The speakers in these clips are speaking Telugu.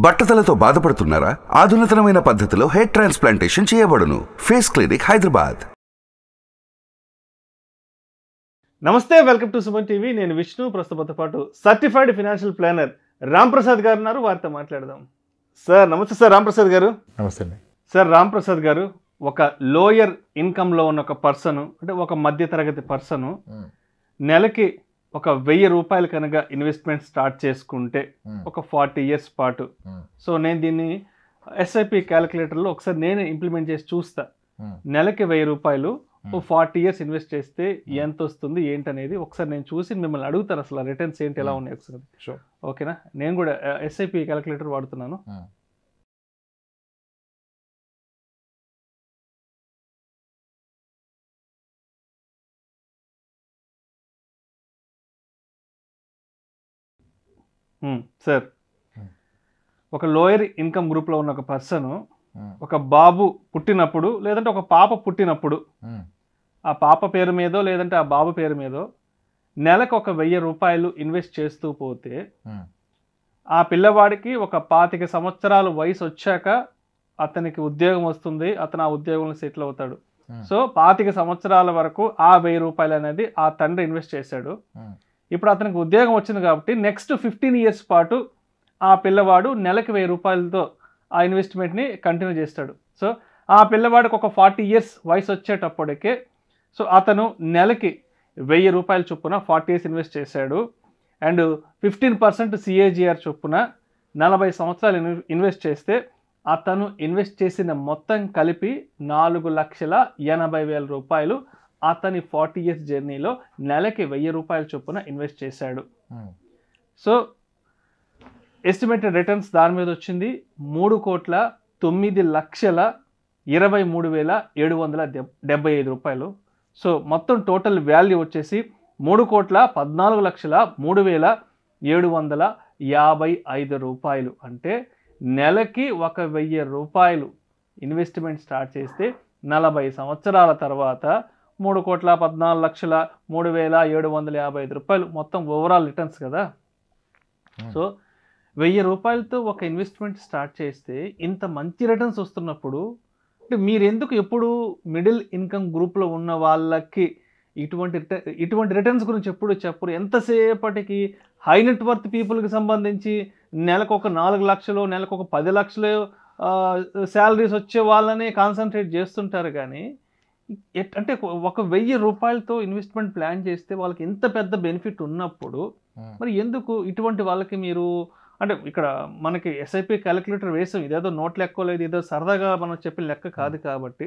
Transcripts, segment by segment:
బట్టతలతో బాధపడుతున్నారా? ఆధునితనమైన పద్ధతిలో హెయిర్ ట్రాన్స్ప్లాంటేషన్ చేయబడును. Face clinic, Hyderabad. నమస్తే, వెల్కమ్ టు సుమన్ టీవీ. నేను విష్ణు. ప్రస్తుతంతో పాటు certified financial planner Ram Prasad గారు ఉన్నారు. వారితో మాట్లాడదాం. సార్ నమస్తే. సార్ రామ్ ప్రసాద్ గారు. నమస్తే. సార్ రామ్ ప్రసాద్ గారు, ఒక లోయర్ ఇన్కమ్లో ఉన్న ఒక పర్సన్, అంటే ఒక మధ్యతరగతి పర్సన్ నెలకి ఒక 1000 రూపాయలు కనుక ఇన్వెస్ట్మెంట్ స్టార్ట్ చేసుకుంటే ఒక 40 years పాటు, సో నేను దీన్ని ఎస్ఐపి క్యాలిక్యులేటర్లో ఒకసారి నేను ఇంప్లిమెంట్ చేసి చూస్తా. నెలకి 1000 రూపాయలు 40 years ఇన్వెస్ట్ చేస్తే ఎంత వస్తుంది ఏంటనేది ఒకసారి నేను చూసి మిమ్మల్ని అడుగుతాను. అసలు రిటర్న్స్ ఏంటి, ఎలా ఉన్నాయి ఒకసారి. ఓకేనా? నేను కూడా ఎస్ఐపి క్యాలిక్యులేటర్ వాడుతున్నాను. సార్, ఒక లోయర్ ఇన్కమ్ గ్రూప్లో ఉన్న ఒక పర్సన్, ఒక బాబు పుట్టినప్పుడు లేదంటే ఒక పాప పుట్టినప్పుడు, ఆ పాప పేరు మీదో లేదంటే ఆ బాబు పేరు మీదో నెలకు ఒక 1000 రూపాయలు ఇన్వెస్ట్ చేస్తూ పోతే, ఆ పిల్లవాడికి ఒక 25 సంవత్సరాలు వయసు వచ్చాక అతనికి ఉద్యోగం వస్తుంది. అతను ఆ ఉద్యోగంలో సెటిల్ అవుతాడు. సో 25 సంవత్సరాల వరకు ఆ 1000 రూపాయలు అనేది ఆ తండ్రి ఇన్వెస్ట్ చేశాడు. ఇప్పుడు అతనికి ఉద్యోగం వచ్చింది కాబట్టి నెక్స్ట్ 15 years పాటు ఆ పిల్లవాడు నెలకి 1000 రూపాయలతో ఆ ఇన్వెస్ట్మెంట్ని కంటిన్యూ చేస్తాడు. సో ఆ పిల్లవాడికి ఒక 40 years వయసు వచ్చేటప్పటికే, సో అతను నెలకి 1000 రూపాయల చొప్పున 40 years ఇన్వెస్ట్ చేశాడు. అండ్ 15% CAGR చొప్పున 40 సంవత్సరాలు ఇన్వెస్ట్ చేస్తే అతను ఇన్వెస్ట్ చేసిన మొత్తం కలిపి 4,80,000 రూపాయలు అతని 40 years జర్నీలో నెలకి 1000 రూపాయల చొప్పున ఇన్వెస్ట్ చేశాడు. సో ఎస్టిమేటెడ్ రిటర్న్స్ దాని మీద వచ్చింది 3,09,23,775 రూపాయలు. సో మొత్తం టోటల్ వాల్యూ వచ్చేసి 3,14,03,755 రూపాయలు. అంటే నెలకి ఒక 1000 రూపాయలు ఇన్వెస్ట్మెంట్ స్టార్ట్ చేస్తే 40 సంవత్సరాల తర్వాత 3,14,03,755 రూపాయలు మొత్తం ఓవరాల్ రిటర్న్స్ కదా. సో 1000 రూపాయలతో ఒక ఇన్వెస్ట్మెంట్ స్టార్ట్ చేస్తే ఇంత మంచి రిటర్న్స్ వస్తున్నప్పుడు, అంటే మీరు ఎందుకు ఎప్పుడు మిడిల్ ఇన్కమ్ గ్రూప్లో ఉన్న వాళ్ళకి ఇటువంటి రిటర్న్స్ గురించి ఎప్పుడు చెప్పరు? ఎంతసేపటికి హై నెట్వర్త్ పీపుల్కి సంబంధించి నెలకు ఒక 4 లక్షలు, నెలకు ఒక 10 లక్షలు శాలరీస్ వచ్చే వాళ్ళని కాన్సన్ట్రేట్ చేస్తుంటారు. కానీ అంటే ఒక 1000 రూపాయలతో ఇన్వెస్ట్మెంట్ ప్లాన్ చేస్తే వాళ్ళకి ఎంత పెద్ద బెనిఫిట్ ఉన్నప్పుడు మరి ఎందుకు ఇటువంటి వాళ్ళకి మీరు, అంటే ఇక్కడ మనకి ఎస్ఐపి క్యాలిక్యులేటర్ వేసాం, ఇదేదో నోట్ లెక్క లేదు, ఏదో సరదాగా మనం చెప్పిన లెక్క కాదు. కాబట్టి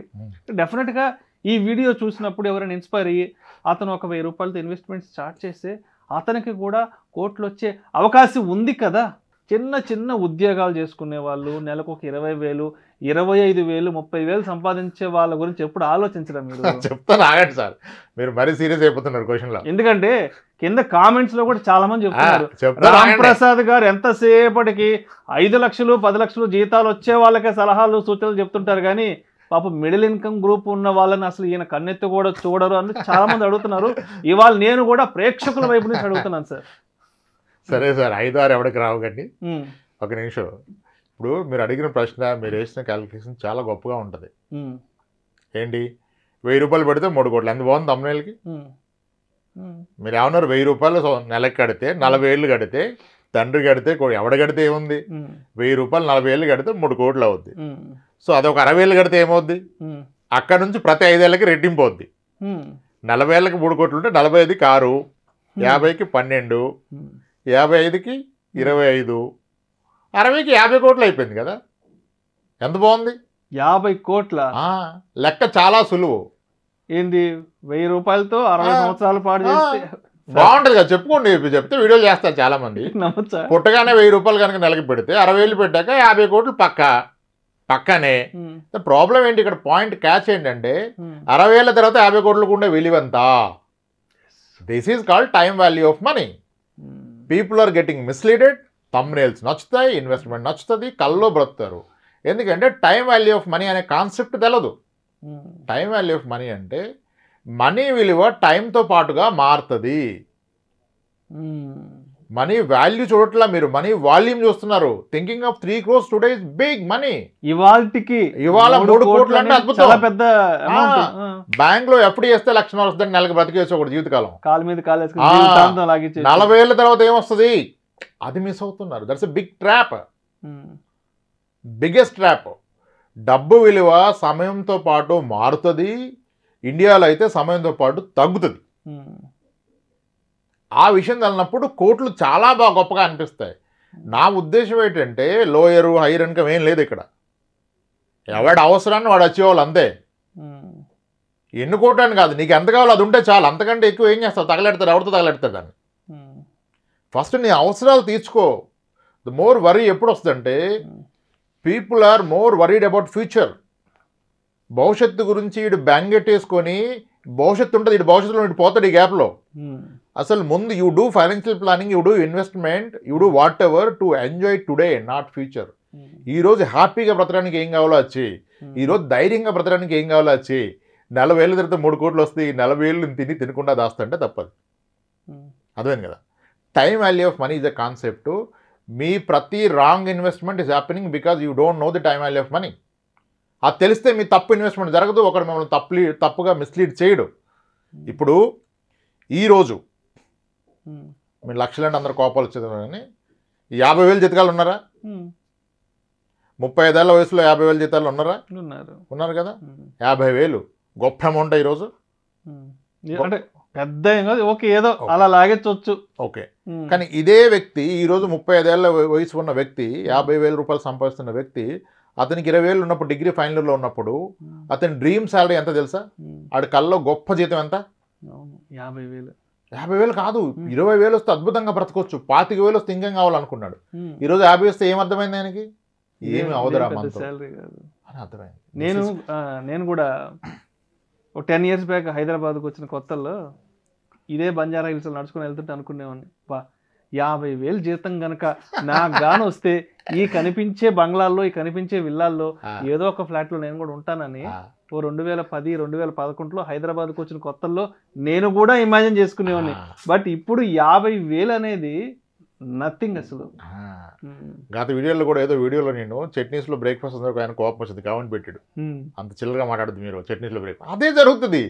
డెఫినెట్గా ఈ వీడియో చూసినప్పుడు ఎవరైనా ఇన్స్పైర్ అయ్యి అతను ఒక 1000 రూపాయలతో ఇన్వెస్ట్మెంట్ స్టార్ట్ చేస్తే అతనికి కూడా కోట్లు వచ్చే అవకాశం ఉంది కదా. చిన్న చిన్న ఉద్యోగాలు చేసుకునే వాళ్ళు నెలకు ఒక 20,000, 25,000, 30,000 సంపాదించే వాళ్ళ గురించి ఎప్పుడు ఆలోచించడం మీరు? చెప్తాను, ఆగండి సార్, మీరు మరీ సీరియస్ అయిపోతున్నారు క్వశ్చన్లో. ఎందుకంటే కింద కామెంట్స్ లో కూడా చాలా మంది చెప్తున్నారు, రామ్ ప్రసాద్ గారు ఎంతసేపటికి 5 లక్షలు 10 లక్షలు జీతాలు వచ్చే వాళ్ళకే సలహాలు సూచనలు చెప్తుంటారు, కానీ పాప మిడిల్ ఇన్కమ్ గ్రూప్ ఉన్న వాళ్ళని అసలు ఈయన కన్నెత్తి కూడా చూడరు అని చాలా మంది అడుగుతున్నారు. ఇవాళ నేను కూడా ప్రేక్షకుల వైపు నుంచి అడుగుతున్నాను సార్. సరే సార్, 5-6 ఎవరికి రావుకండి, ఒక నిమిషం. ఇప్పుడు మీరు అడిగిన ప్రశ్న, మీరు వేసిన క్యాలిక్యులేషన్ చాలా గొప్పగా ఉంటుంది. ఏంటి, 1000 రూపాయలు పెడితే 3 కోట్లు, ఎంత బాగుంది తమ్ముళ్ళకి. మీరు ఏమన్నారు, 1000 రూపాయలు నెలకి కడితే 40 ఏళ్ళు కడితే, తండ్రి కడితే ఎవడ కడితే ఏముంది, 1000 రూపాయలు 40 ఏళ్ళు కడితే 3 కోట్లు అవుద్ది. సో అదొక 60 ఏళ్ళు కడితే ఏమవుద్ది, అక్కడ నుంచి ప్రతి 5 ఏళ్ళకి రెట్టింపు అవుద్ది. 40 ఏళ్ళకి 3 కోట్లు ఉంటే 45కి 6, 50కి 12, 55కి 25, 60కి 50 కోట్లు అయిపోయింది కదా. ఎంత బాగుంది, 50 కోట్ల లెక్క చాలా సులువు. ఏంటి, 1000 రూపాయలతో 60 సంవత్సరాల పాటు చేస్తే బాగుంటుంది కదా. చెప్పుకోండి, చెప్తే వీడియోలు చేస్తారు చాలా మంది. పుట్టగానే 1000 రూపాయలు కనుక నెలకి పెడితే 60 ఏళ్ళు పెట్టాక 50 కోట్లు పక్కనే. ప్రాబ్లం ఏంటి ఇక్కడ, పాయింట్ క్యాచ్ ఏంటంటే 60 ఏళ్ళ తర్వాత 50 కోట్లకు ఉండే విలువంతా. This is called time value of money. People are getting misleaded. Thumbnails నచ్చుతాయి, ఇన్వెస్ట్మెంట్ నచ్చుతుంది, కల్లో బ్రతుకుతారు. ఎందుకంటే టైం వాల్యూ ఆఫ్ మనీ అనే కాన్సెప్ట్ తెలదు. టైం వాల్యూ ఆఫ్ మనీ అంటే మనీ విలువ టైంతో పాటుగా మారుతుంది. మనీ వాల్యూ చూడట్లా, మీరు మనీ వాల్యూమ్ చూస్తున్నారు. Thinking of 3 crores today is big money. ఇవాళ 3 కోట్లు అంటే అద్భుతం. చాలా పెద్ద బ్యాంక్ లో ఎప్పుడు చేస్తే 1,00,000 వస్తుంది, నెలకు బ్రతికేసి ఒకటి జీవితకాలం. కాలు మీద కాలు 40 ఏళ్ళ తర్వాత ఏమొస్తుంది, అది మిస్ అవుతున్నారు. That's a big trap, biggest trap. డబ్బు విలువ సమయంతో పాటు మారుతుంది, ఇండియాలో అయితే సమయంతో పాటు తగ్గుతుంది. ఆ విషయం తెలినప్పుడు కోట్లు చాలా బాగా గొప్పగా అనిపిస్తాయి. నా ఉద్దేశం ఏంటంటే లోయరు హైయర్ ఇన్కమ్ ఏం లేదు ఇక్కడ. ఎవడి అవసరాన్ని వాడు వచ్చేవాళ్ళు అంతే. ఎన్ని కోట్లు అని కాదు, నీకు ఎంత కావాలో అది ఉంటే చాలు. అంతకంటే ఎక్కువ ఏం చేస్తావు, తగలెడతారు, ఎవరితో తగలెడతారు దాన్ని. ఫస్ట్ నీ అవసరాలు తీర్చుకో. ద మోర్ వరీ ఎప్పుడు వస్తుందంటే people are more worried about future. భవిష్యత్తు గురించి ఇటు బెంగెట్టేసుకొని భవిష్యత్తు ఉంటుంది, ఇటు భవిష్యత్తులో ఇటు పోతాడు ఈ గ్యాప్లో. అసలు ముందు you do financial planning, you do investment, you do what ever to enjoy today not future. ఈరోజు హ్యాపీగా బ్రతకడానికి ఏం కావాలో వచ్చి, ఈరోజు ధైర్యంగా బ్రతకడానికి ఏం కావాలో వచ్చి. 40 ఏళ్ళ తర్వాత 3 కోట్లు వస్తాయి, 40 ఏళ్ళు తినకుండా దాస్తుంటే తప్పదు. అర్థమైంది కదా. Time value of money is a concept. మీ ప్రతి wrong investment is happening because you don't know the time value of money. అది తెలిస్తే మీ తప్పు ఇన్వెస్ట్మెంట్ జరగదు, ఒకడు మిమ్మల్ని తప్పుగా మిస్లీడ్ చేయడు. ఇప్పుడు ఈరోజు మీరు లక్షలంటే అందరు కోపాలు వచ్చేది కానీ 50,000 జీతాలు ఉన్నారా? 35 ఏళ్ల వయసులో 50,000 జీతాలు ఉన్నారా? ఉన్నారు కదా. 50,000 గొప్ప అమౌంట్ ఈరోజు. అంటే పెద్ద ఓకే, ఏదో అలా లాగేచ్చు. ఓకే, కానీ ఇదే వ్యక్తి ఈరోజు 35 ఏళ్ల వయసు ఉన్న వ్యక్తి, 50,000 రూపాయలు సంపాదిస్తున్న వ్యక్తి, అతనికి 20,000 ఉన్నప్పుడు, డిగ్రీ ఫైనల్ ఇయర్లో ఉన్నప్పుడు అతని డ్రీమ్ శాలరీ ఎంత తెలుసా? ఆడి కల్లో గొప్ప జీతం ఎంత? 50,000. 50,000 కాదు, 20,000 వస్తే అద్భుతంగా బ్రతకొచ్చు. 25,000 వస్తే ఇంకేం కావాలనుకున్నాడు. ఈరోజు 50 వస్తే ఏమర్థమైంది ఆయనకి? ఏమి అవదరా శాలరీ కాదు అని అర్థమైంది. నేను కూడా ఒక 10 years బ్యాక్ హైదరాబాద్కి వచ్చిన కొత్తల్లో ఇదే బంజారా హిల్స్ నడుచుకుని వెళ్తుంటే అనుకునేవాడిని, 50,000 జీతం కనుక నాకు గాను వస్తే ఈ కనిపించే బంగ్లాల్లో, ఈ కనిపించే విల్లాల్లో ఏదో ఒక ఫ్లాట్లో నేను కూడా ఉంటానని 2010, 2011లో హైదరాబాద్కి వచ్చిన కొత్తల్లో నేను కూడా ఇమాజిన్ చేసుకునేవాడిని. బట్ ఇప్పుడు 50,000 అనేది నథింగ్ అసలు. గత వీడియోలో కూడా ఏదో వీడియోలో నేను చట్నీస్లో బ్రేక్ఫాస్ట్ అందరూ ఆయన కోపం వచ్చింది, కామెంట్ పెట్టాడు, అంత చిల్లరగా మాట్లాడదు మీరు చట్నీస్లో బ్రేక్ఫాస్ట్. అదే జరుగుతుంది.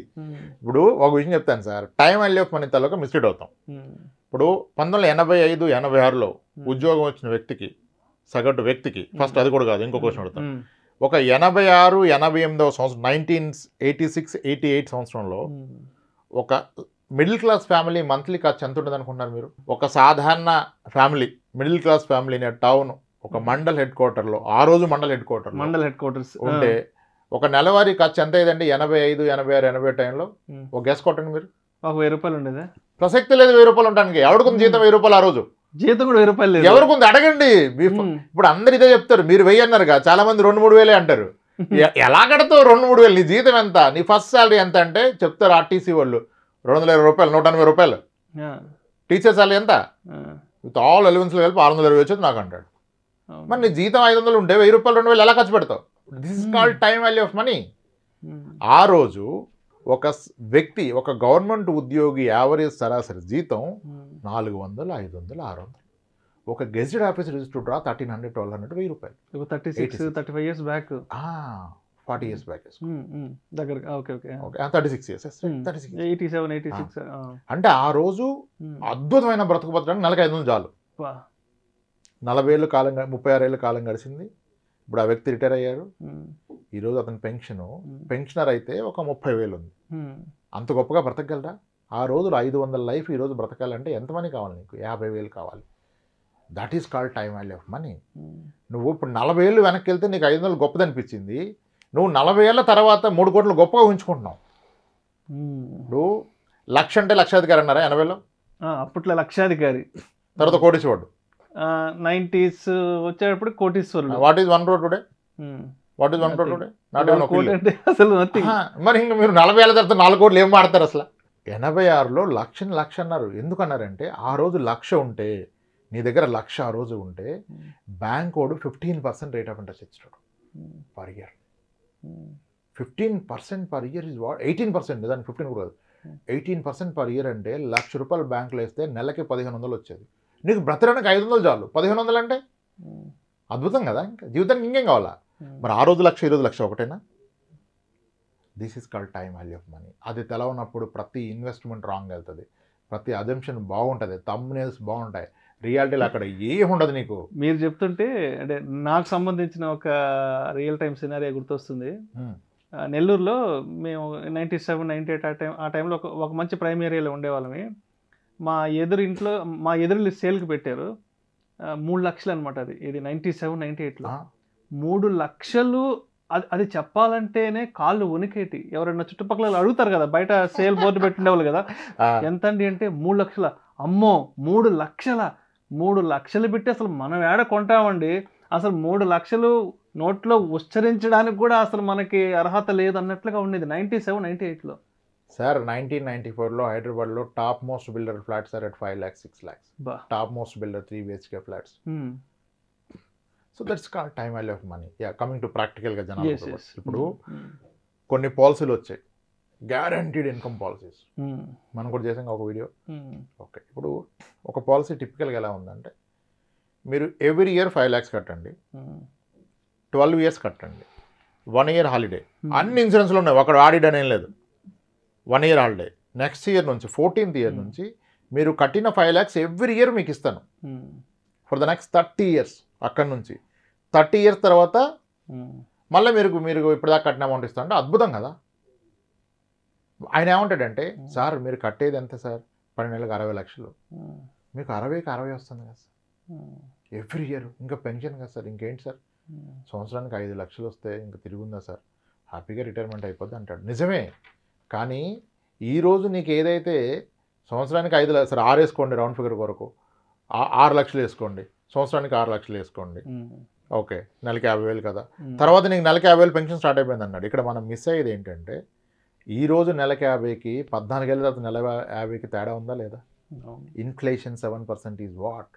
ఇప్పుడు ఒక విషయం చెప్తాను sir, time value of money తలక మిస్లీడ్ అవుతాం. ఇప్పుడు 1985, 86లో ఉద్యోగం వచ్చిన వ్యక్తికి, సగటు వ్యక్తికి, ఫస్ట్ అది కూడా కాదు, ఇంకో క్వశ్చన్ అడుగుతాం. ఒక 86, 88వ సంవత్సరం 1986, 88 సంవత్సరంలో ఒక మిడిల్ క్లాస్ ఫ్యామిలీ మంత్లీ ఖర్చు ఎంత ఉంటుంది అనుకుంటున్నారు మీరు? ఒక సాధారణ family, middle class family town, ఒక మండల్ హెడ్ క్వార్టర్లో, ఆ రోజు మండల్ హెడ్ క్వార్టర్స్ ఉంటే ఒక నెలవారీ ఖర్చు ఎంత అయ్యేదండి? 85, 86, 80 టైంలో ఒక గెస్ కొట్టండి మీరు. ఒక 1000 రూపాయలు ఉండేదా? ప్రసక్తి లేదు 1000 రూపాయలు ఉండడానికి. ఎవరికి జీతం 1000 రూపాయలు? ఆ రోజు జీతం కూడా 1000 రూపాయలు లేదు. ఎవరికి ఉంది అడగండి. ఇప్పుడు అందరు ఇదే చెప్తారు, మీరు 1000 అన్నారుగా, చాలా మంది 2-3 వేలే అంటారు. ఎలా కడతావు 2-3 వేలు? నీ జీతం ఎంత? నీ ఫస్ట్ శాలరీ ఎంత అంటే చెప్తారు ఆర్టీసీ వాళ్ళు 220 రూపాయలు, 180 రూపాయలు. టీచర్ శాలరీ ఎంత? విత్ ఆల్ అలవెన్స్లు కలిపి 620 వచ్చేది నాకు అంటాడు. మరి నీ జీతం 500 ఉంటే 1000 రూపాయలు, 2000 ఎలా ఖర్చు పెడతావు? This is called time value of money. ఆ రోజు ఒక వ్యక్తి, ఒక గవర్నమెంట్ ఉద్యోగి యావరేజ్ సరాసరి జీతం 400, 500, 600. ఒక gazetted officer used to draw 1300, 1200, 1000 రూపాయలు. 35 years బ్యాక్, 40 years బ్యాక్ దగ్గర. Okay okay, 36 years, 87, 86. అంటే ఆ రోజు అద్భుతమైన బ్రతుకు బతకడానికి నెలకు 500 చాలు. 40 ఏళ్ళ కాలం, 36 ఏళ్ళ కాలం గడిచింది. ఇప్పుడు ఆ వ్యక్తి రిటైర్ అయ్యారు. ఈరోజు అతని పెన్షనర్ అయితే ఒక 30,000 ఉంది. అంత గొప్పగా బ్రతకగలరా? ఆ రోజులు 500 లైఫ్ ఈరోజు బ్రతకాలంటే ఎంత మనీ కావాలి నీకు? 50,000 కావాలి. That is called time value of money. నువ్వు ఇప్పుడు 40 ఏళ్ళు వెనక్కి వెళ్తే నీకు 500 గొప్పదనిపించింది. నువ్వు 40 ఏళ్ళ తర్వాత 3 కోట్లు గొప్పగా ఉంచుకుంటున్నావు. ఇప్పుడు 1,00,000 అంటే లక్షాధికారి అన్నారా 80లో? అప్పట్లో లక్షాధికారి, తర్వాత కోటీశ్వరుడు. 90s వచ్చేటప్పుడు కోటీశ్వరుడు. What is 1 crore today? What is 1 crore today? Not even 1 crore. అసలు మరి ఇంకా మీరు 40 ఏళ్ళ తర్వాత 4 కోట్లు ఏం మాడతారు అసలు? 86లో 1,00,000 అన్నారు. ఎందుకన్నారంటే ఆ రోజు 1,00,000 ఉంటే, నీ దగ్గర 1,00,000 ఆ రోజు ఉంటే బ్యాంక్ వాడు 15% రేట్ ఆఫ్ ఇంట్రెస్ట్ ఇచ్చాడు per year. 15% per year is what? 18%, దానికి 15 కూడా 18% పర్ ఇయర్ అంటే 1,00,000 రూపాయలు బ్యాంకులో వేస్తే నెలకి 1,500 వచ్చేది. నీకు బ్రతకడానికి 500 చాలు, 1500 అంటే అద్భుతం కదా. ఇంకా జీవితానికి ఇంకేం కావాలా? మరి ఆ రోజు లక్ష, ఈ రోజు లక్ష ఒకటేనా? This is called time value of money. అది తెలవనప్పుడు ప్రతి ఇన్వెస్ట్మెంట్ రాంగ్ వెళ్తుంది, ప్రతి అజంప్షన్ బాగుంటుంది, థంబ్నెయిల్స్ బాగుంటాయి, రియాలిటీలో అక్కడ ఏం ఉండదు నీకు. మీరు చెప్తుంటే అంటే నాకు సంబంధించిన ఒక రియల్ టైం సినారియో గుర్తొస్తుంది. నెల్లూరులో మేము 97, 98 ఆ టైంలో ఒక మంచి ప్రైమ్ ఏరియాలో ఉండేవాళ్ళమి. మా ఎదురు సేల్కి పెట్టారు. 3 లక్షలు అనమాట. ఇది 97, 98లో 3 లక్షలు. అది చెప్పాలంటేనే కాళ్ళు ఉనికేటి. ఎవరైనా చుట్టుపక్కల అడుగుతారు కదా, బయట సేల్ బోర్డు పెట్టిండేవాళ్ళు కదా, ఎంతండి అంటే 3 లక్షల. అమ్మో 3 లక్షల! 3 లక్షలు పెట్టి అసలు మనం ఏడ కొంటామండి? అసలు 3 లక్షలు నోట్లో ఉచ్చరించడానికి కూడా అసలు మనకి అర్హత లేదు అన్నట్లుగా ఉండేది 97, 98లో. సార్ 1994లో హైదరాబాద్లో top most builder flats are at 5 lakhs, 6 lakhs. Top most builder 3 BHK flats. So that's called time value of money. Yeah, coming to ప్రాక్టికల్గా జనాలు. ఇప్పుడు కొన్ని పాలసీలు వచ్చాయి, గ్యారంటీడ్ ఇన్కమ్ పాలసీస్. మనం కూడా చేసాం ఒక వీడియో. ఓకే, ఇప్పుడు ఒక పాలసీ టిపికల్గా ఎలా ఉందంటే, మీరు ఎవ్రీ ఇయర్ 5 lakhs కట్టండి, 12 years కట్టండి, 1 year హాలిడే. అన్ని ఇన్సూరెన్స్లు ఉన్నాయి, ఒకడు ఆడిట్ అనేం లేదు. 1 year హాలిడే. నెక్స్ట్ ఇయర్ నుంచి 14th year నుంచి మీరు కట్టిన 5 lakhs ఎవ్రీ ఇయర్ మీకు ఇస్తాను ఫర్ ద నెక్స్ట్ 30 years. అక్కడి నుంచి 30 years తర్వాత మళ్ళీ మీరు ఇప్పుడు దాకా కట్టిన అమౌంట్ ఇస్తా అంటే అద్భుతం కదా. ఆయన ఏమంటాడంటే, సార్ మీరు కట్టేది ఎంత సార్? 12 నెలలకు 60 లక్షలు. మీకు 60కి 60 వస్తుంది కదా సార్ ఎవ్రీ ఇయర్. ఇంకా పెన్షన్ కదా సార్, ఇంకేంటి సార్? సంవత్సరానికి 5 లక్షలు వస్తే ఇంకా తిరుగుందా సార్? హ్యాపీగా రిటైర్మెంట్ అయిపోద్ది అంటాడు. నిజమే, కానీ ఈరోజు నీకు ఏదైతే సంవత్సరానికి 5 లక్షలు, సార్ 6 వేసుకోండి రౌండ్ ఫిగర్ కొరకు, 6 లక్షలు వేసుకోండి, సంవత్సరానికి 6 లక్షలు వేసుకోండి. ఓకే, నెలకి 50,000 కదా. తర్వాత నీకు నెలకి 50,000 పెన్షన్ స్టార్ట్ అయిపోయింది అన్నాడు. ఇక్కడ మనం మిస్ అయ్యేది ఏంటంటే, ఈరోజు నెలకి 50కి 14 ఏళ్ళ తర్వాత నెల 50కి తేడా ఉందా లేదా? Inflation 7% is what?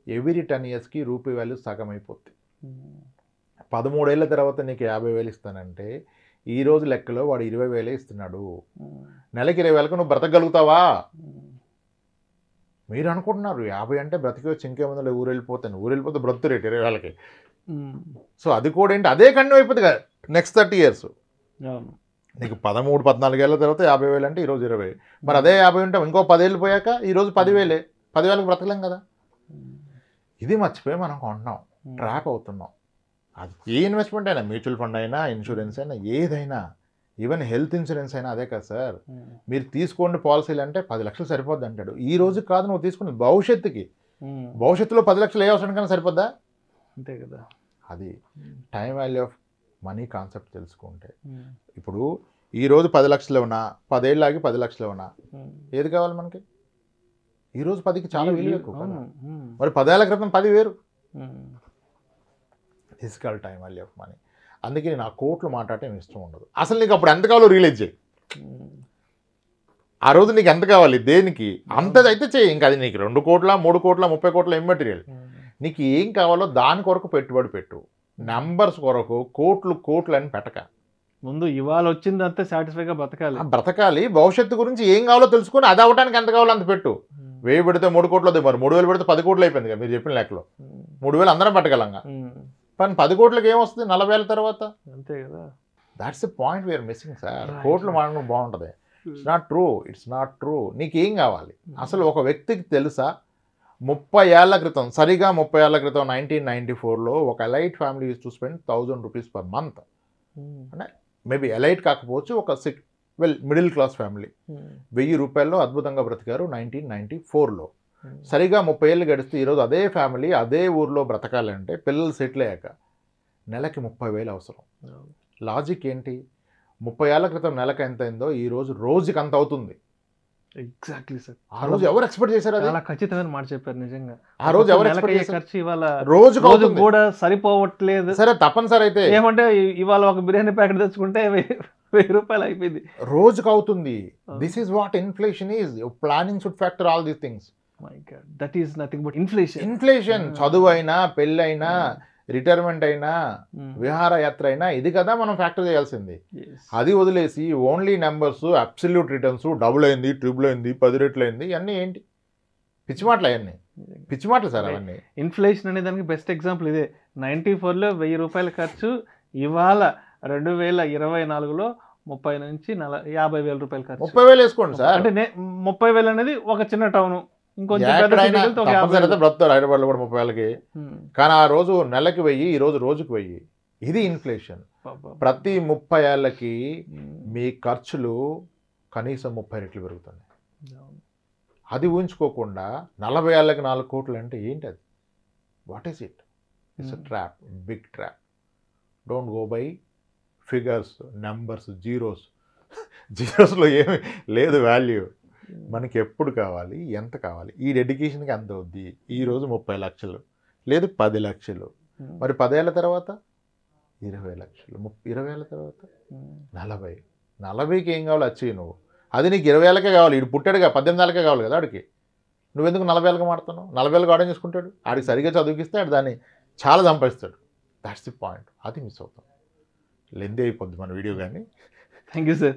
ఎవ్రీ 10 yearsకి రూపీ వాల్యూ సగం అయిపోద్ది. 13 ఏళ్ళ తర్వాత నీకు 50,000 ఇస్తానంటే ఈరోజు లెక్కలో వాడు 20,000 ఇస్తున్నాడు. నెలకి 20,000కు నువ్వు బ్రతకగలుగుతావా? మీరు అనుకుంటున్నారు 50 అంటే బ్రతికి వచ్చి ఇంకేముందో ఊరు వెళ్ళిపోతే బ్రతు రేట్ 20,000కి. సో అది కూడా ఏంటి, అదే కంటిన్యూ అయిపోతుంది కదా నెక్స్ట్ 30 years. నీకు 13, 14 ఏళ్ళ తర్వాత 50,000 అంటే ఈరోజు 20. మరి అదే 50 ఉంటే ఇంకో 10 ఏళ్ళు పోయాక ఈరోజు 10,000. 10,000కి బ్రతకలేం కదా. ఇది మర్చిపోయి మనం కొంటున్నాం, ట్రాప్ అవుతున్నాం. అది ఏ ఇన్వెస్ట్మెంట్ అయినా, మ్యూచువల్ ఫండ్ అయినా, ఇన్సూరెన్స్ అయినా, ఏదైనా, ఈవెన్ హెల్త్ ఇన్సూరెన్స్ అయినా అదే కదా సార్. మీరు తీసుకోండి పాలసీలు అంటే 10 లక్షలు సరిపోద్ది అంటాడు. ఈ రోజు కాదు నువ్వు తీసుకుని భవిష్యత్తుకి, భవిష్యత్తులో 10 లక్షలు ఏ అవసరం కన్నా సరిపోద్దా? అంతే కదా. అది time value of money concept తెలుసుకుంటే, ఇప్పుడు ఈరోజు 10 లక్షలు ఉన్నా, 10 ఏళ్ళు ఆగి 10 లక్షలు ఉన్నా, ఏది కావాలి మనకి? ఈరోజు 10కి చాలా విలువ ఎక్కువ కదా. మరి 10 ఏళ్ల క్రితం 10 వేరు. This called time value of money. అందుకే నేను ఆ కోట్లు మాట్లాడటం ఇష్టం ఉండదు. అసలు నీకు అప్పుడు ఎంత కావాలో రియలైజ్ చేయి. ఆ రోజు నీకు ఎంత కావాలి, దేనికి అంతది అయితే చేయి. ఇంకా అది నీకు 2 కోట్ల, 3 కోట్ల, 30 కోట్ల ఇమ్మెటీరియల్. నీకు ఏం కావాలో దాని కొరకు పెట్టుబడి పెట్టు. నెంబర్స్ కొరకు కోట్లు అని పెట్టక, ముందు ఇవాళ వచ్చిందంతా సాటిస్ఫైగా బ్రతకాలి. భవిష్యత్తు గురించి ఏం కావాలో తెలుసుకొని అది అవ్వడానికి ఎంత కావాలో అంత పెట్టు. 1000 పెడితే 3 కోట్లు అవుతాయి, మరి 3,000 పెడితే 10 కోట్లు అయిపోయింది కదా మీరు చెప్పిన లెక్కలో. 3,000 అందరం పెట్టగలంగా, కానీ 10 కోట్లకి ఏమొస్తుంది 40 ఏళ్ళ తర్వాత? అంతే కదా. That's the point we're missing sir. కోట్లు మాడడం బాగుంటుంది, ఇట్స్ నాట్ ట్రూ. నీకేం కావాలి అసలు? ఒక వ్యక్తికి తెలుసా 30 ఏళ్ల క్రితం, సరిగా 30 ఏళ్ల క్రితం 1994లో ఒక elite family use to spend 1,000 rupees per month. అంటే మేబీ ఎలైట్ కాకపోవచ్చు, ఒక మిడిల్ క్లాస్ ఫ్యామిలీ 1000 రూపాయల్లో అద్భుతంగా బ్రతికారు 1994లో. సరిగా 30 ఏళ్ళు గడిస్తే ఈరోజు అదే ఫ్యామిలీ అదే ఊర్లో బ్రతకాలంటే పిల్లలు సెటిల్ అయ్యాక నెలకి 30,000 అవసరం. లాజిక్ ఏంటి? 30 ఏళ్ల క్రితం నెలకు ఎంత అయిందో ఈరోజు రోజుకి అంత అవుతుంది. Exactly sir. ఆ రోజు ఎవరు ఎక్స్పెక్ట్ చేశారు? అది చాలా ఖచ్చితమైన మాట చెప్పారు. నిజంగా ఆ రోజు ఎవరు ఎక్స్పెక్ట్ చేశారు? ఖర్చు ఇవాళ రోజు కూడా సరిపోవట్లేదు. సరే తప్పనిసరి అయితే ఏమంటే ఇవాళ ఒక బిర్యానీ ప్యాకెట్ తెచ్చుకుంటే 1000 రూపాయలు అయిపోయింది, రోజుకు అవుతుంది. This is what inflation is. Planning should factor all these things. My God, that is nothing but inflation. చదువు అయినా, పెళ్ళైనా, రిటైర్మెంట్ అయినా, విహారయాత్ర అయినా ఇది కదా మనం ఫ్యాక్టర్ చేయాల్సింది. అది వదిలేసి only numbers, absolute returns, double అయింది, ట్రిపుల్ అయింది, 10 రెట్లు అయింది, ఇవన్నీ ఏంటి పిచ్చి మాటలు అవన్నీ. పిచ్చి మాటలు సార్ అవన్నీ. ఇన్ఫ్లేషన్ అనే దానికి బెస్ట్ ఎగ్జాంపుల్ ఇదే. 94లో 1000 రూపాయల ఖర్చు ఇవాళ 2024లో 30 నుంచి 50,000 రూపాయల ఖర్చు. 30,000 వేసుకోండి సార్. అంటే 30,000 అనేది ఒక చిన్న టౌన్, ఇంకొంచెం బ్రతుకుతారు హైదరాబాద్లో కూడా 30,000కి. కానీ ఆ రోజు నెలకి 1000, ఈ రోజు రోజుకి 1000. ఇది ఇన్ఫ్లేషన్. ప్రతి 30 ఏళ్ళకి మీ ఖర్చులు కనీసం 30 రెట్లు పెరుగుతుంది. అది ఊహించుకోకుండా 40 ఏళ్ళకి 4 కోట్లు అంటే ఏంటి అది? What is it? It's a trap, big trap. Don't go by figures, numbers, జీరోస్లో ఏమి లేదు వాల్యూ. మనకి ఎప్పుడు కావాలి, ఎంత కావాలి, ఈ డెడికేషన్కి ఎంత అవుద్ది. ఈరోజు 30 లక్షలు లేదు 10 లక్షలు, మరి 10 ఏళ్ళ తర్వాత 20 లక్షలు, 20 ఏళ్ళ తర్వాత 40కి ఏం కావాలి అచ్చీవ్ నువ్వు. అది నీకు 20 ఏళ్ళకే కావాలి. ఇటు పుట్టాడుగా 18 ఏళ్ళకే కావాలి కదా ఆడికి. నువ్వెందుకు 40 ఏళ్ళకి మాడుతున్నావు? 40 ఏళ్ళకి ఆర్డర్ చేసుకుంటాడు. ఆడికి సరిగ్గా చదివిస్తే ఆడు దాన్ని చాలా సంపాదిస్తాడు. That's the point. అది మిస్ అవుతాం. లెంది అయిపోద్ది మన వీడియో. కానీ థ్యాంక్ యూ సార్.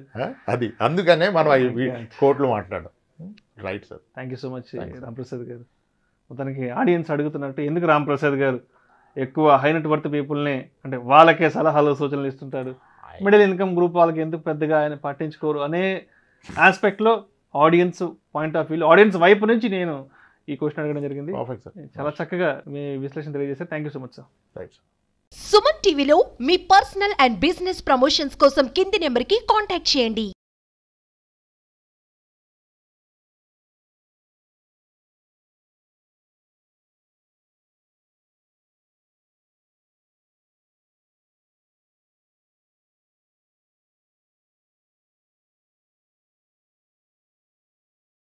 అది అందుకనే మనం కోట్లు మాట్లాడడం. Right sir. Thank you so much Ramprasad గారు. మొత్తానికి ఆడియన్స్ అడుగుతున్నట్టు ఎందుకు రాంప్రసాద్ గారు ఎక్కువ హై నెట్ వర్త్ పీపుల్ని, అంటే వాళ్ళకే సలహాలు సూచనలు ఇస్తుంటాడు, మిడిల్ ఇన్కమ్ గ్రూప్ వాళ్ళకి ఎందుకు పెద్దగా ఆయన పట్టించుకోరు అనే ఆస్పెక్ట్లో audience point of view, audience వైపు నుంచి నేను ఈ క్వశ్చన్ అడగడం జరిగింది. చాలా చక్కగా మీ విశ్లేషణ తెలియజేశారు. Thank you so much sir. Right sir. Suman టీవీలో మీ పర్సనల్ అండ్ బిజినెస్ ప్రమోషన్స్ కోసం కింది నెంబర్కి కాంటాక్ట్ చేయండి.